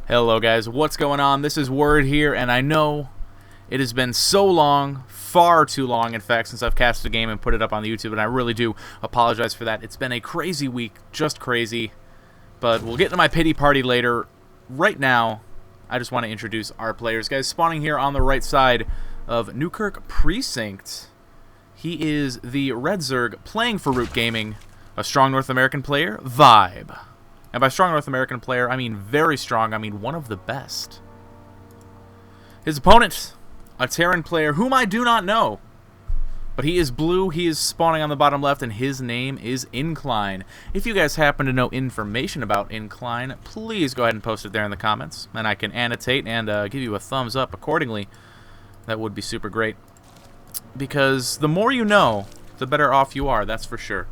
Hello guys, what's going on? This is Word here, and I know it has been so long, far too long in fact, since I've cast a game and put it up on the YouTube, and I really do apologize for that. It's been a crazy week, just crazy, but we'll get into my pity party later. Right now, I just want to introduce our players. Guys, spawning here on the right side of Newkirk Precinct, he is the Red Zerg playing for Root Gaming, a strong North American player, Vibe. And by strong North American player, I mean very strong. I mean one of the best. His opponent, a Terran player whom I do not know. But he is blue, he is spawning on the bottom left, and his name is Incline. If you guys happen to know information about Incline, please go ahead and post it there in the comments. And I can annotate and give you a thumbs up accordingly. That would be super great. Because the more you know, the better off you are, that's for sure.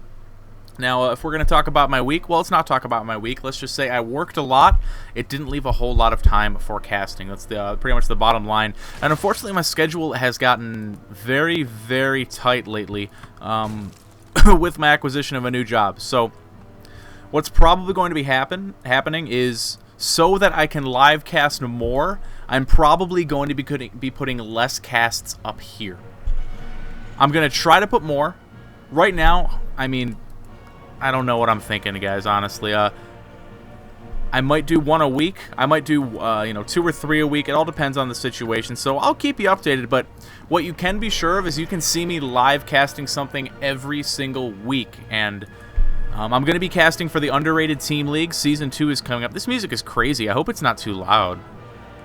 Now, if we're going to talk about my week, well, let's not talk about my week. Let's just say I worked a lot. It didn't leave a whole lot of time for casting. That's pretty much the bottom line. And unfortunately, my schedule has gotten very, very tight lately with my acquisition of a new job. So what's probably going to be happening is so that I can live cast more, I'm probably going to be putting less casts up here. I'm going to try to put more. Right now, I mean, I don't know what I'm thinking, guys, honestly. I might do one a week. I might do, 2 or 3 a week. It all depends on the situation, so I'll keep you updated. But what you can be sure of is you can see me live casting something every single week. And I'm going to be casting for the Underrated Team League. Season 2 is coming up. This music is crazy. I hope it's not too loud.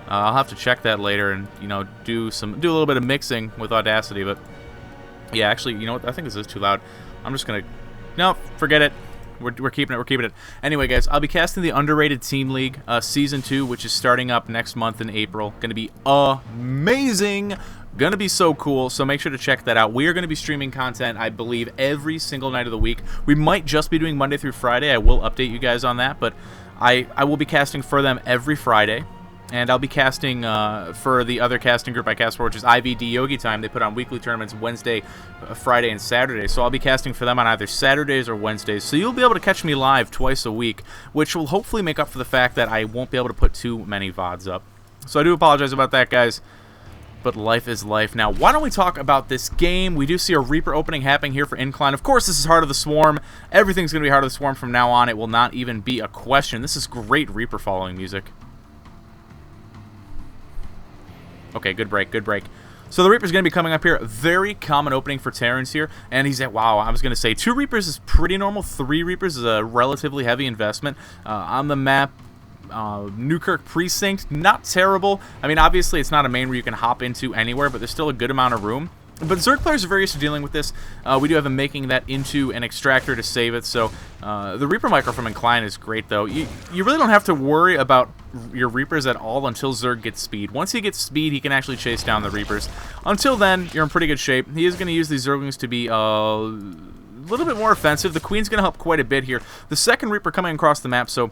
I'll have to check that later and, do a little bit of mixing with Audacity. But, yeah, actually, you know what? I think this is too loud. I'm just going to... No, forget it. We're keeping it. We're keeping it. Anyway, guys, I'll be casting the Underrated Team League Season 2, which is starting up next month in April. Going to be amazing. Going to be so cool, so make sure to check that out. We are going to be streaming content, I believe, every single night of the week. We might just be doing Monday through Friday. I will update you guys on that, but I will be casting for them every Friday. And I'll be casting for the other casting group I cast for, which is IVD Yogi Time. They put on weekly tournaments Wednesday, Friday, and Saturday. So I'll be casting for them on either Saturdays or Wednesdays. So you'll be able to catch me live twice a week, which will hopefully make up for the fact that I won't be able to put too many VODs up. So I do apologize about that, guys. But life is life. Now, why don't we talk about this game? We do see a Reaper opening happening here for Incline. Of course, this is Heart of the Swarm. Everything's going to be Heart of the Swarm from now on. It will not even be a question. This is great Reaper following music. Okay, good break, good break. So the Reaper's going to be coming up here. Very common opening for Terrans here. And he's at, wow, I was going to say 2 Reapers is pretty normal. 3 Reapers is a relatively heavy investment. On the map, Newkirk Precinct, not terrible. I mean, obviously, it's not a main where you can hop into anywhere, but there's still a good amount of room. But Zerg players are very used to dealing with this. We do have them making that into an extractor to save it. So the Reaper micro from Incline is great, though. You really don't have to worry about your Reapers at all until Zerg gets speed. Once he gets speed, he can actually chase down the Reapers. Until then, you're in pretty good shape. He is going to use these Zerglings to be a little bit more offensive. The Queen's going to help quite a bit here. The second Reaper coming across the map, so...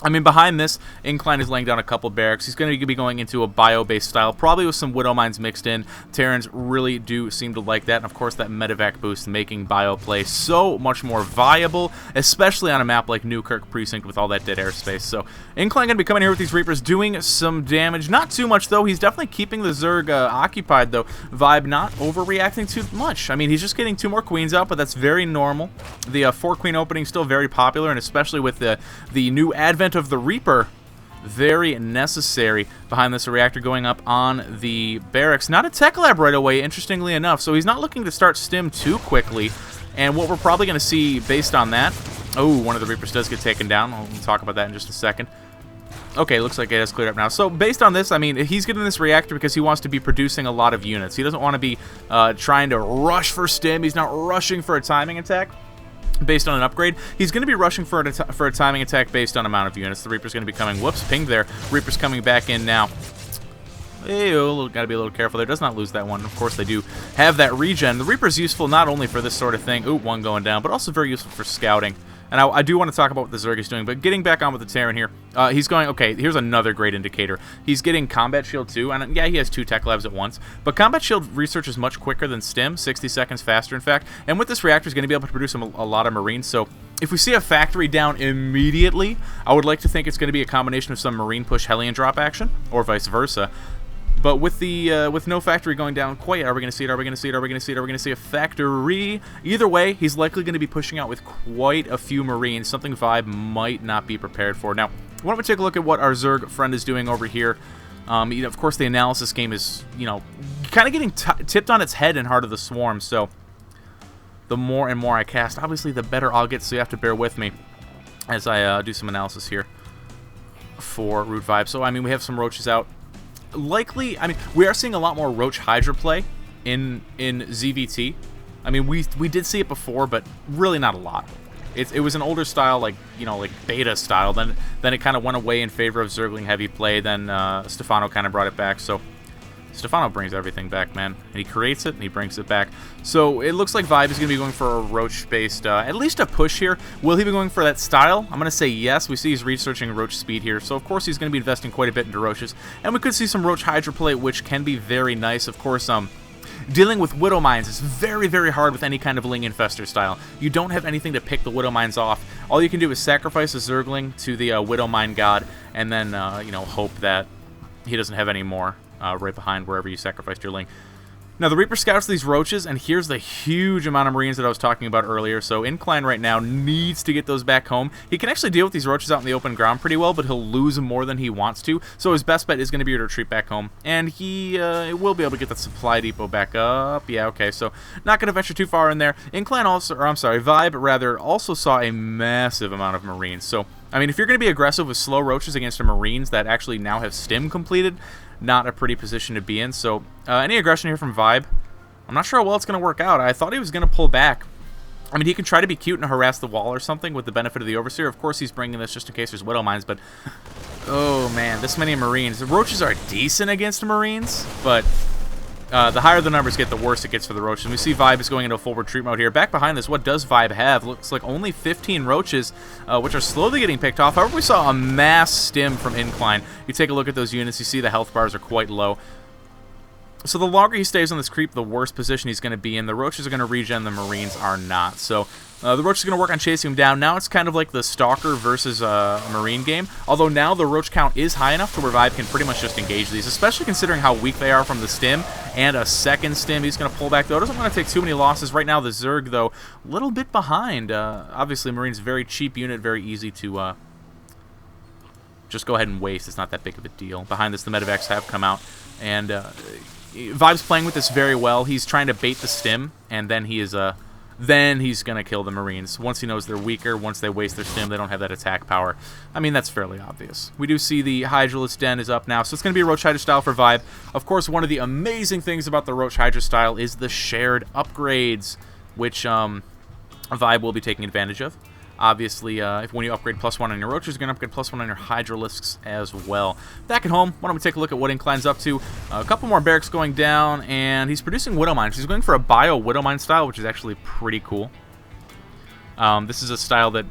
I mean, behind this, Incline is laying down a couple barracks. He's going to be going into a bio-based style, probably with some Widow Mines mixed in. Terrans really do seem to like that. And, of course, that medevac boost making bio play so much more viable, especially on a map like Newkirk Precinct with all that dead airspace. So, Incline going to be coming here with these Reapers, doing some damage. Not too much, though. He's definitely keeping the Zerg occupied, though. Vibe not overreacting too much. I mean, he's just getting 2 more Queens out, but that's very normal. The 4-Queen opening still very popular, and especially with the new advent of the Reaper, very necessary. Behind this, a reactor going up on the barracks. Not a tech lab right away, interestingly enough, so he's not looking to start stim too quickly. And what we're probably going to see based on that... Oh, one of the Reapers does get taken down. We'll talk about that in just a second. Okay, looks like it has cleared up now. So based on this, I mean, he's getting this reactor because he wants to be producing a lot of units. He doesn't want to be trying to rush for stim. He's not rushing for a timing attack based on an upgrade. He's going to be rushing for a timing attack based on amount of units. The Reaper's going to be coming. Whoops, pinged there. Reaper's coming back in now. Ew, got to be a little careful there. Does not lose that one. Of course, they do have that regen. The Reaper's useful not only for this sort of thing. Ooh, one going down, but also very useful for scouting. And I do want to talk about what the Zerg is doing, but getting back on with the Terran here, he's going, okay, here's another great indicator. He's getting Combat Shield too, and yeah, he has 2 Tech Labs at once, but Combat Shield research is much quicker than Stim, 60 seconds faster in fact, and with this reactor, he's going to be able to produce a lot of Marines, so if we see a factory down immediately, I would like to think it's going to be a combination of some Marine push Hellion drop action, or vice versa. But with the with no factory going down quite, are we going to see it? Are we going to see it? Are we going to see it? Are we going to see a factory? Either way, he's likely going to be pushing out with quite a few Marines, something Vibe might not be prepared for. Now, why don't we take a look at what our Zerg friend is doing over here? Of course, the analysis game is, kind of getting tipped on its head in Heart of the Swarm, so the more and more I cast, obviously, the better I'll get, so you have to bear with me as I do some analysis here for ROOTVibe. So, we have some Roaches out. Likely, we are seeing a lot more Roach Hydra play in ZVT. We did see it before, but really not a lot. It was an older style, like beta style. Then it kind of went away in favor of Zergling heavy play. Then Stefano kind of brought it back. So Stefano brings everything back, man. And he creates it, and he brings it back. So it looks like Vibe is going to be going for a Roach-based, at least a push here. Will he be going for that style? I'm going to say yes. We see he's researching Roach speed here. So, of course, he's going to be investing quite a bit into Roaches. And we could see some Roach Hydra play, which can be very nice. Of course, dealing with Widow Mines is very, very hard with any kind of Ling Infester style. You don't have anything to pick the Widow Mines off. All you can do is sacrifice a Zergling to the Widow Mine God, and then, hope that he doesn't have any more. Right behind wherever you sacrificed your Ling. Now, the Reaper scouts these Roaches, and here's the huge amount of Marines that I was talking about earlier. So, Incline right now needs to get those back home. He can actually deal with these Roaches out in the open ground pretty well, but he'll lose more than he wants to. So, his best bet is going to be to retreat back home, and he will be able to get that supply depot back up. Yeah, okay, so not going to venture too far in there. Incline also, Vibe rather, also saw a massive amount of Marines. So, if you're going to be aggressive with slow Roaches against the Marines that actually now have Stim completed, not a pretty position to be in. So, any aggression here from Vibe, I'm not sure how well it's going to work out. I thought he was going to pull back. He can try to be cute and harass the wall or something with the benefit of the Overseer. Of course, he's bringing this just in case there's Widow Mines, but oh, man, this many Marines. The Roaches are decent against Marines, but the higher the numbers get, the worse it gets for the Roaches. And we see Vibe is going into a full retreat mode here. Back behind this, what does Vibe have? Looks like only 15 Roaches, which are slowly getting picked off. However, we saw a mass stim from Incline. You take a look at those units, you see the health bars are quite low. So the longer he stays on this creep, the worse position he's going to be in. The Roaches are going to regen, the Marines are not. So the Roach is going to work on chasing him down. Now it's kind of like the Stalker versus Marine game. Although now the Roach count is high enough to where Vibe can pretty much just engage these, especially considering how weak they are from the stim and a second stim. He's going to pull back, though. Doesn't want to take too many losses. Right now, the Zerg, though, a little bit behind. Obviously, Marine's a very cheap unit, very easy to just go ahead and waste. It's not that big of a deal. Behind this, the Medivacs have come out, and Vibe's playing with this very well. He's trying to bait the stim, and then he's going to kill the Marines. Once he knows they're weaker, once they waste their stim, they don't have that attack power. That's fairly obvious. We do see the Hydralist Den is up now, so it's going to be a Roach Hydra style for Vibe. Of course, one of the amazing things about the Roach Hydra style is the shared upgrades, which Vibe will be taking advantage of. Obviously, when you upgrade +1 on your Roaches, you're going to upgrade +1 on your Hydralisks as well. Back at home, why don't we take a look at what Incline's up to. A couple more barracks going down, and he's producing Widow Mines. He's going for a Bio Widow Mine style, which is actually pretty cool. This is a style that,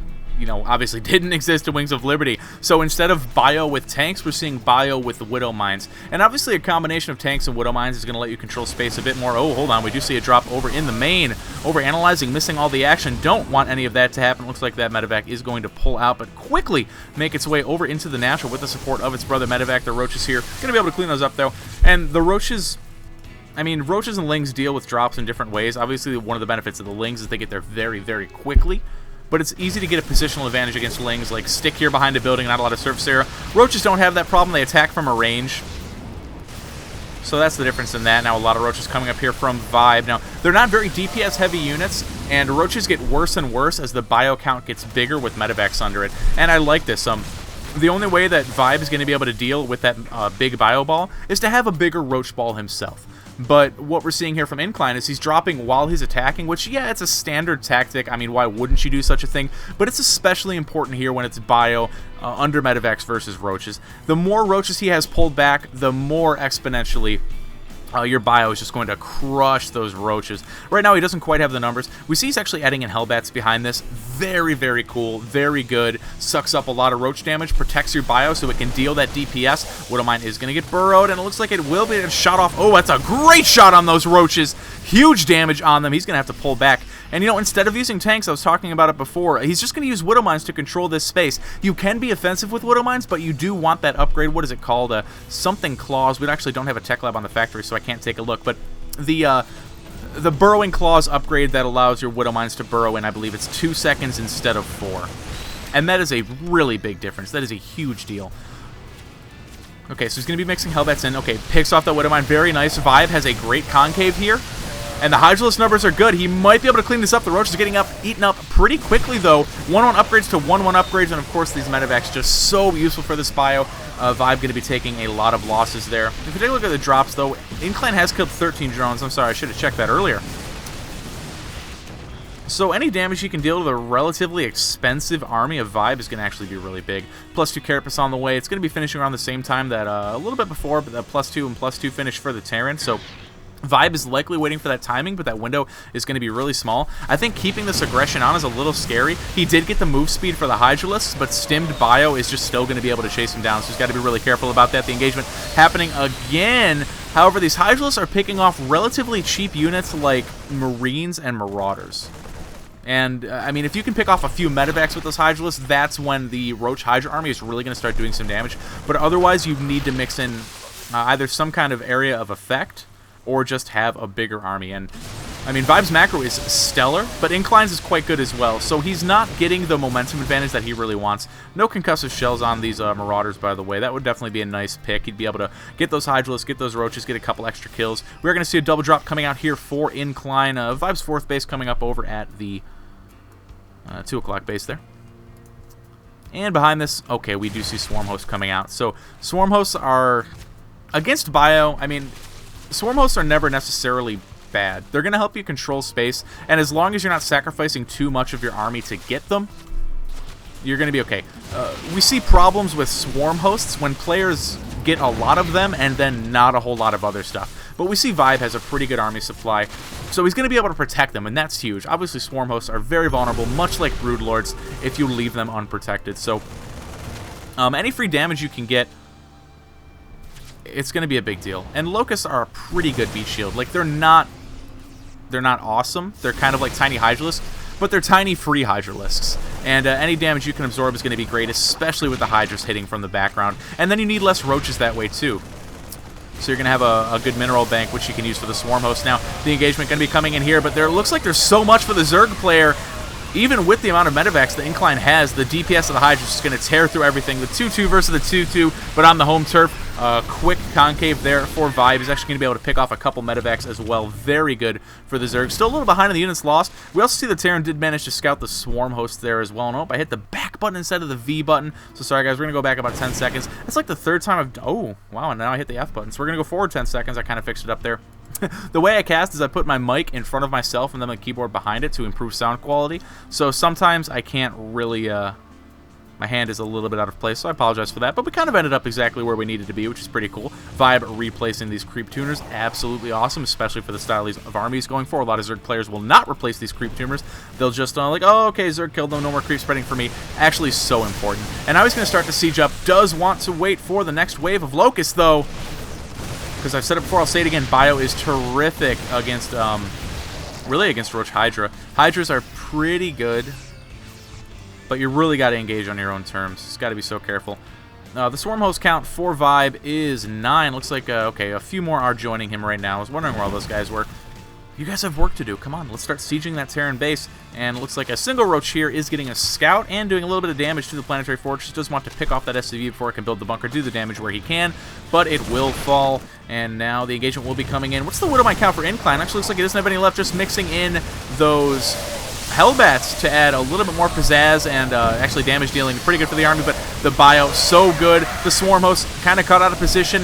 obviously didn't exist in Wings of Liberty. So instead of Bio with tanks, we're seeing Bio with the Widow Mines. And obviously a combination of tanks and Widow Mines is going to let you control space a bit more. Oh, hold on. We do see a drop over in the main. Overanalyzing, missing all the action. Don't want any of that to happen. Looks like that Medivac is going to pull out, but quickly make its way over into the natural with the support of its brother Medivac. The Roaches here. Going to be able to clean those up, though. And the Roaches... Roaches and Lings deal with drops in different ways. Obviously, one of the benefits of the Lings is they get there very, very quickly. But it's easy to get a positional advantage against Lings, like stick here behind a building, not a lot of surface area. Roaches don't have that problem. They attack from a range. So that's the difference in that. Now a lot of Roaches coming up here from Vibe. Now, they're not very DPS-heavy units, and Roaches get worse and worse as the bio count gets bigger with Medivacs under it. And I like this. The only way that Vibe is going to be able to deal with that big bio ball is to have a bigger Roach ball himself. But what we're seeing here from Incline is he's dropping while he's attacking, which, yeah, it's a standard tactic. Why wouldn't you do such a thing? But it's especially important here when it's bio under Medivacs versus Roaches. The more Roaches he has pulled back, the more exponentially your bio is just going to crush those roaches. Right now, he doesn't quite have the numbers. We see he's actually adding in Hellbats behind this. Very, very cool. Very good. Sucks up a lot of roach damage. Protects your bio so it can deal that DPS. Widowmine is going to get burrowed, and it looks like it will be shot off. Oh, that's a great shot on those roaches. Huge damage on them. He's going to have to pull back. And, you know, instead of using tanks, I was talking about it before, he's just going to use Widowmines to control this space. You can be offensive with Widowmines, but you do want that upgrade. What is it called? Something claws. We actually don't have a tech lab on the factory, so I can't take a look. But the burrowing claws upgrade that allows your Widowmines to burrow in, I believe it's 2 seconds instead of 4. And that is a really big difference. That is a huge deal. Okay, so he's going to be mixing Hellbats in. Okay, picks off that Widowmine. Very nice. Vibe has a great concave here. And the Hydralisk numbers are good. He might be able to clean this up. The roach is getting eaten up pretty quickly, though. 1-1 upgrades to 1-1 upgrades. And, of course, these medevacs just so useful for this bio. Vibe going to be taking a lot of losses there. If you take a look at the drops, though, Incline has killed 13 drones. I'm sorry, I should have checked that earlier. So any damage you can deal to the relatively expensive army of Vibe is going to actually be really big. +2 Carapace on the way. It's going to be finishing around the same time that a little bit before, but the +2 and +2 finish for the Terran. So Vibe is likely waiting for that timing, but that window is going to be really small. I think keeping this aggression on is a little scary. He did get the move speed for the Hydralisks, but stimmed bio is just still going to be able to chase him down, so he's got to be really careful about that. The engagement happening again. However, these Hydralisks are picking off relatively cheap units like Marines and Marauders. And, I mean, if you can pick off a few medevacs with those Hydralisks, that's when the Roach Hydra army is really going to start doing some damage. But otherwise, you need to mix in either some kind of area of effect or just have a bigger army. And, I mean, Vibe's macro is stellar, but Incline's is quite good as well. So he's not getting the momentum advantage that he really wants. No concussive shells on these Marauders, by the way. That would definitely be a nice pick. He'd be able to get those Hydralisks, get those Roaches, get a couple extra kills. We're going to see a double drop coming out here for Incline. Vibe's 4th base coming up over at the 2 o'clock base there. And behind this, okay, we do see Swarm Hosts coming out. So Swarm Hosts are against bio. I mean, Swarm Hosts are never necessarily bad. They're going to help you control space, and as long as you're not sacrificing too much of your army to get them, you're going to be okay. We see problems with Swarm Hosts when players get a lot of them and then not a whole lot of other stuff. But we see Vibe has a pretty good army supply, so he's going to be able to protect them, and that's huge. Obviously, Swarm Hosts are very vulnerable, much like Broodlords, if you leave them unprotected. So any free damage you can get, it's going to be a big deal. And Locusts are a pretty good beat shield. Like, they're not awesome. They're kind of like tiny Hydralisks, but they're tiny free Hydralisks. And any damage you can absorb is going to be great, especially with the Hydras hitting from the background. And then you need less roaches that way, too. So you're going to have a good mineral bank, which you can use for the Swarm Host. Now, the engagement going to be coming in here, but there looks like there's so much for the Zerg player. Even with the amount of medevacs the Incline has, the DPS of the Hydra is just going to tear through everything. The 2-2 versus the 2-2, but on the home turf. Quick concave there for Vibe. He's actually going to be able to pick off a couple medevacs as well. Very good for the Zerg. Still a little behind in the units lost. We also see the Terran did manage to scout the Swarm Host there as well. Nope, I hit the back button instead of the V button. So sorry, guys. We're going to go back about 10 seconds. That's like the 3rd time I've... Oh, wow, and now I hit the F button. So we're going to go forward 10 seconds. I kind of fixed it up there. The way I cast is I put my mic in front of myself and then my keyboard behind it to improve sound quality. So sometimes I can't really... my hand is a little bit out of place, so I apologize for that. But we kind of ended up exactly where we needed to be, which is pretty cool. Vibe replacing these creep tuners, absolutely awesome, especially for the styles of armies going forward. A lot of Zerg players will not replace these creep tuners. They'll just like, oh, okay, Zerg killed them, no more creep spreading for me. Actually, so important. And now he's going to start the siege up. Does want to wait for the next wave of Locusts, though. Because I've said it before, I'll say it again, bio is terrific against, really against Roach Hydra. Hydras are pretty good, but you really got to engage on your own terms. It's got to be so careful. The Swarm Host count for Vibe is 9. Looks like, okay, a few more are joining him right now. I was wondering where all those guys were. You guys have work to do. Come on, let's start sieging that Terran base. And it looks like a single Roach here is getting a scout and doing a little bit of damage to the Planetary Fortress. Does want to pick off that SCV before it can build the bunker, do the damage where he can, but it will fall. And now the engagement will be coming in. What's the Widowmine count for Incline? Actually looks like it doesn't have any left, just mixing in those Hellbats to add a little bit more pizzazz and actually damage dealing. Pretty good for the army, but the bio so good. The Swarm Host kind of caught out of position.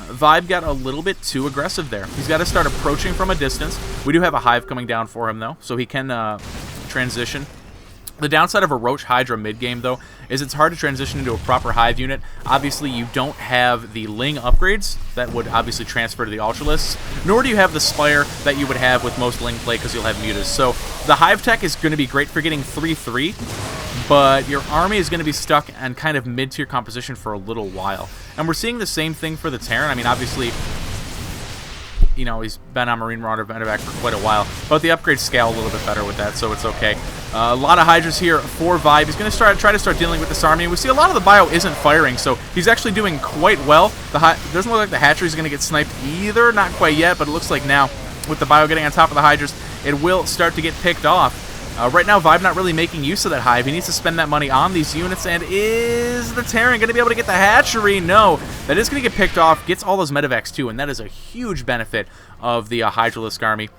Vibe got a little bit too aggressive there. He's got to start approaching from a distance. We do have a hive coming down for him, though, so he can transition The downside of a Roach Hydra mid-game, though, is it's hard to transition into a proper Hive unit. Obviously, you don't have the Ling upgrades that would obviously transfer to the Ultralisks, nor do you have the Spire that you would have with most Ling play because you'll have Mutas. So the Hive tech is going to be great for getting 3-3, but your army is going to be stuck on kind of mid-tier composition for a little while. And we're seeing the same thing for the Terran. I mean, obviously, you know, he's been on Marine Marauder Medevac for quite a while, but the upgrades scale a little bit better with that, so it's okay. A lot of Hydras here for Vibe. He's going to try to start dealing with this army. And we see a lot of the bio isn't firing, so he's actually doing quite well. It doesn't look like the hatchery is going to get sniped either. Not quite yet, but it looks like now, with the bio getting on top of the Hydras, it will start to get picked off. Right now, Vibe not really making use of that Hive. He needs to spend that money on these units, and is the Terran going to be able to get the hatchery? No. That is going to get picked off, gets all those medevacs too, and that is a huge benefit of the Hydralisk army.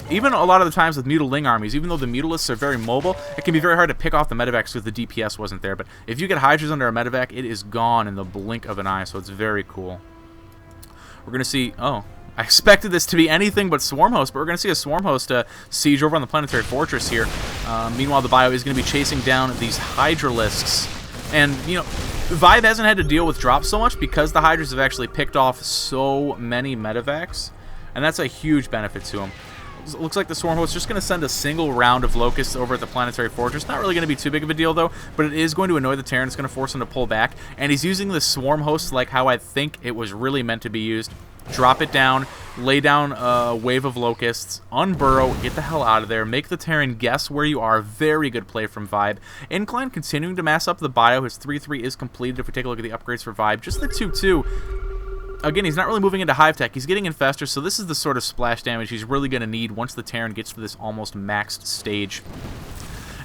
Even a lot of the times with Mutaling armies, even though the Mutalisks are very mobile, it can be very hard to pick off the medevacs because the DPS wasn't there. But if you get Hydras under a medevac, it is gone in the blink of an eye, so it's very cool. We're going to see... Oh, I expected this to be anything but Swarm Host, but we're going to see a Swarm Host siege over on the Planetary Fortress here. Meanwhile, the bio is going to be chasing down these Hydralisks. And, you know, Vibe hasn't had to deal with drops so much because the Hydras have actually picked off so many medevacs, and that's a huge benefit to him. It looks like the Swarm Host is just going to send a single round of Locusts over at the Planetary Fortress. Not really going to be too big of a deal, though, but it is going to annoy the Terran. It's going to force him to pull back, and he's using the Swarm Host like how I think it was really meant to be used. Drop it down, lay down a wave of Locusts, unburrow, get the hell out of there, make the Terran guess where you are. Very good play from Vibe. Incline continuing to mass up the bio. His 3-3 is completed if we take a look at the upgrades for Vibe. Just the 2-2. Again, he's not really moving into Hive Tech. He's getting Infestor, so this is the sort of splash damage he's really going to need once the Terran gets to this almost maxed stage.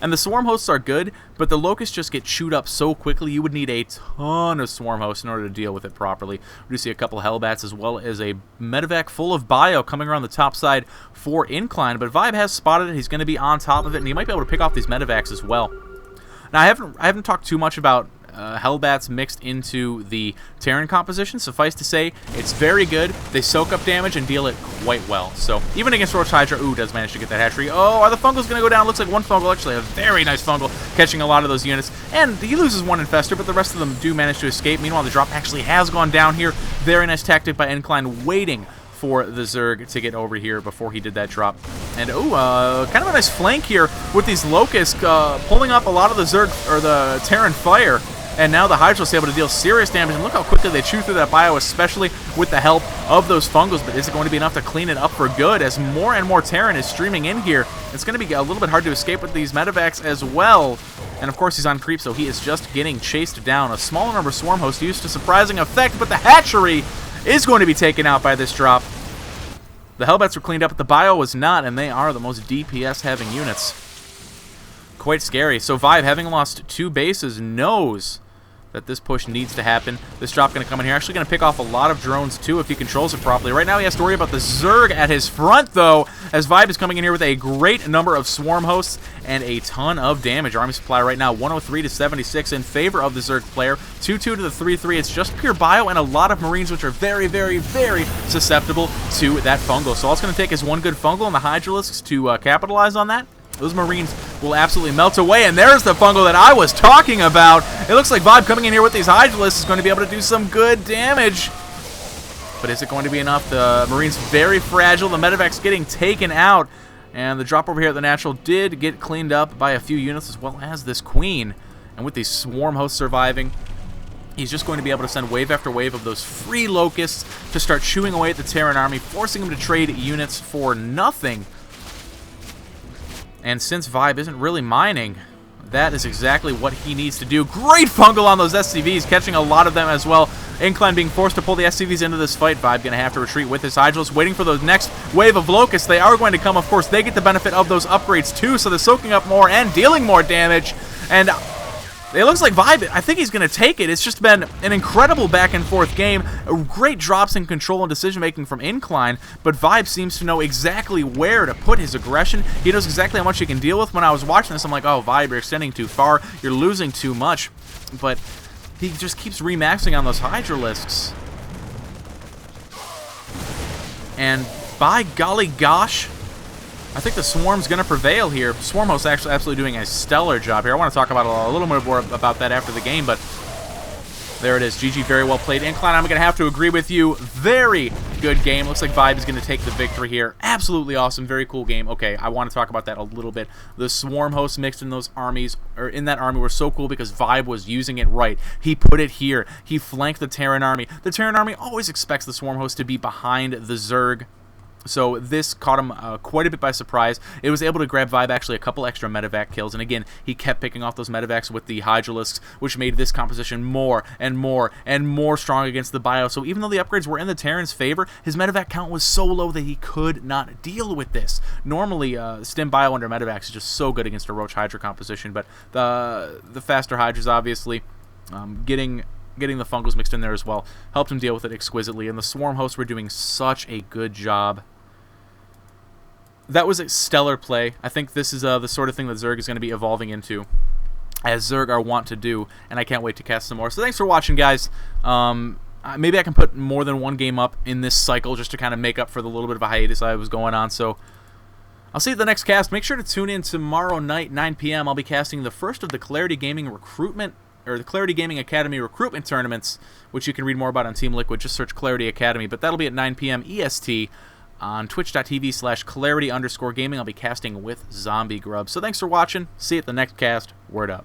And the Swarm Hosts are good, but the Locusts just get chewed up so quickly, you would need a ton of Swarm Hosts in order to deal with it properly. We do see a couple Hellbats as well as a medevac full of bio coming around the top side for Incline, but Vibe has spotted it. He's going to be on top of it, and he might be able to pick off these medevacs as well. Now, I haven't talked too much about Hellbats mixed into the Terran composition. Suffice to say, it's very good. They soak up damage and deal it quite well. So even against Roach Hydra, ooh, does manage to get that hatchery. Oh, are the Fungals going to go down? Looks like one Fungal, actually a very nice Fungal, catching a lot of those units. And he loses one Infestor, but the rest of them do manage to escape. Meanwhile, the drop actually has gone down here. Very nice tactic by Incline, waiting for the Zerg to get over here before he did that drop. And kind of a nice flank here with these Locusts pulling up a lot of the Zerg, or the Terran fire. And now the Hydra is able to deal serious damage. And look how quickly they chew through that bio, especially with the help of those Fungals. But is it going to be enough to clean it up for good as more and more Terran is streaming in here? It's going to be a little bit hard to escape with these medevacs as well. And of course he's on creep, so he is just getting chased down. A smaller number of Swarm Hosts used to surprising effect, but the hatchery is going to be taken out by this drop. The Hellbats were cleaned up, but the bio was not, and they are the most DPS-having units. Quite scary. So Vibe, having lost 2 bases, knows that this push needs to happen. This drop going to come in here. Actually going to pick off a lot of drones, too, if he controls it properly. Right now, he has to worry about the Zerg at his front, though, as Vibe is coming in here with a great number of Swarm Hosts and a ton of damage. Army supply right now, 103 to 76 in favor of the Zerg player. 2-2 to the 3-3. It's just pure bio and a lot of Marines, which are very, very, very susceptible to that Fungal. So all it's going to take is one good Fungal and the Hydralisks to capitalize on that. Those Marines will absolutely melt away, and there's the Fungal that I was talking about. It looks like Vibe coming in here with these Hydralisks is going to be able to do some good damage. But is it going to be enough? The Marines very fragile. The medevac's getting taken out, and the drop over here at the natural did get cleaned up by a few units as well as this Queen. And with these Swarm Hosts surviving, he's just going to be able to send wave after wave of those free Locusts to start chewing away at the Terran army, forcing them to trade units for nothing. And since Vibe isn't really mining, that is exactly what he needs to do. Great Fungal on those SCVs, catching a lot of them as well. Incline being forced to pull the SCVs into this fight. Vibe going to have to retreat with his Hydralis, waiting for the next wave of Locusts. They are going to come, of course. They get the benefit of those upgrades too, so they're soaking up more and dealing more damage. And it looks like Vibe, I think he's going to take it. It's just been an incredible back-and-forth game. Great drops in control and decision-making from Incline, but Vibe seems to know exactly where to put his aggression. He knows exactly how much he can deal with. When I was watching this, I'm like, oh, Vibe, you're extending too far. You're losing too much. But he just keeps remaxing on those Hydralisks. And by golly gosh, I think the Swarm's going to prevail here. Swarm Host actually absolutely doing a stellar job here. I want to talk about a little bit more about that after the game, but there it is. GG, very well played. Incline, I'm going to have to agree with you. Very good game. Looks like Vibe is going to take the victory here. Absolutely awesome. Very cool game. Okay, I want to talk about that a little bit. The Swarm Host mixed in those armies, or in that army, were so cool because Vibe was using it right. He put it here. He flanked the Terran army. The Terran army always expects the Swarm Host to be behind the Zerg. So this caught him quite a bit by surprise. It was able to grab Vibe actually a couple extra medevac kills, and again, he kept picking off those medevacs with the Hydralisks, which made this composition more and more and more strong against the bio. So even though the upgrades were in the Terran's favor, his medevac count was so low that he could not deal with this. Normally, Stim bio under medevacs is just so good against a Roach Hydra composition, but the faster Hydras, obviously, getting the Fungals mixed in there as well helped him deal with it exquisitely, and the Swarm Hosts were doing such a good job. That was a stellar play. I think this is the sort of thing that Zerg is going to be evolving into, as Zerg are wont to do, and I can't wait to cast some more. So thanks for watching, guys. Maybe I can put more than one game up in this cycle just to kind of make up for the little bit of a hiatus I was going on. So I'll see you at the next cast. Make sure to tune in tomorrow night, 9 p.m. I'll be casting the first of the Clarity Gaming recruitment, or the Clarity Gaming Academy recruitment tournaments, which you can read more about on Team Liquid. Just search Clarity Academy, but that'll be at 9 p.m. EST. On twitch.tv/clarity_gaming. I'll be casting with Zombie Grub. So thanks for watching. See you at the next cast. Word up.